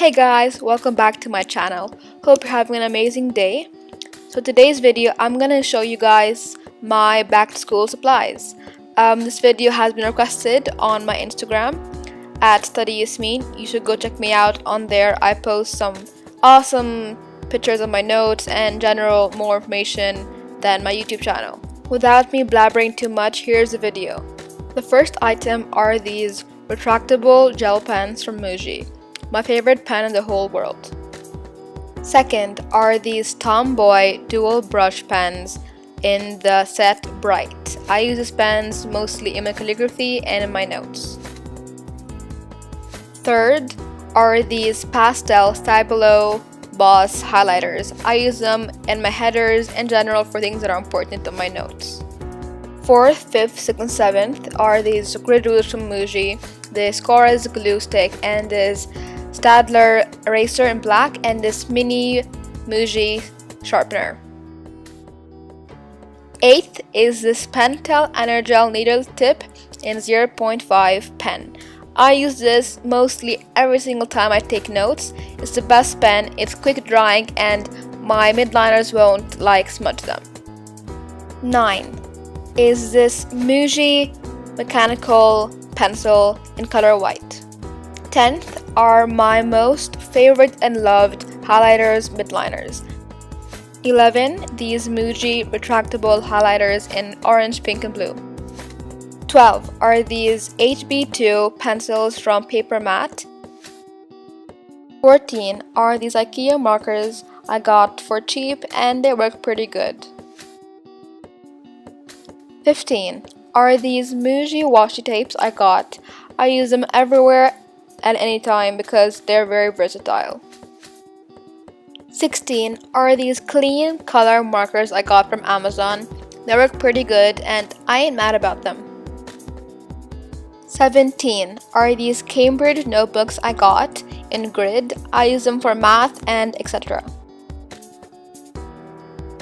Hey guys, welcome back to my channel. Hope you're having an amazing day. So today's video I'm gonna show you guys my back to school supplies. This video has been requested on my Instagram at studyasmeen. You should go check me out on there. I post some awesome pictures of my notes and general more information than my YouTube channel. Without me blabbering too much, here's the video. The first item are these retractable gel pens from Muji. My favorite pen in the whole world. Second are these Tomboy dual brush pens in the set Bright. I use these pens mostly in my calligraphy and in my notes. Third are these pastel Stabilo Boss highlighters. I use them in my headers in general for things that are important in my notes. Fourth, fifth, sixth, and seventh are these grid rulers from Muji. This Cora's glue stick and this Stadler eraser in black and this mini Muji sharpener. Eighth is this Pentel Energel needle tip in 0.5 pen. I use this mostly every single time I take notes. It's the best pen, it's quick drying and my midliners won't smudge them. 9 is this Muji mechanical pencil in color white. 10th are my most favorite and loved highlighters midliners. 11 these Muji retractable highlighters in orange, pink, and blue. 12 are these HB2 pencils from Paper Matte. 14 are these IKEA markers I got for cheap and they work pretty good. 15 are these Muji washi tapes I got. I use them everywhere at any time because they're very versatile. 16 are these clean color markers I got from Amazon. They work pretty good and I ain't mad about them. 17 are these Cambridge notebooks I got in grid. I use them for math and etc.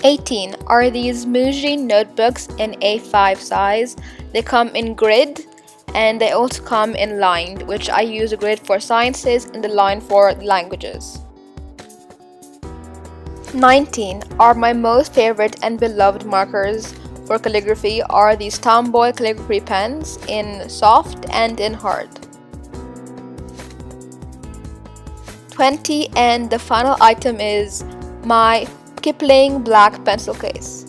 18 are these Muji notebooks in A5 size. They come in grid and they also come in lined, which I use a grid for sciences and the line for languages. 19 are my most favorite and beloved markers for calligraphy are these Tomboy calligraphy pens in soft and in hard. 20 and the final item is my Kipling black pencil case.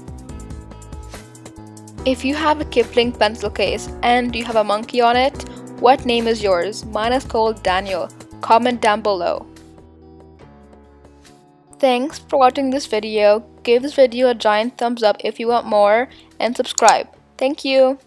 If you have a Kipling pencil case and you have a monkey on it, what name is yours? Mine is called Daniel. Comment down below. Thanks for watching this video. Give this video a giant thumbs up if you want more and subscribe. Thank you.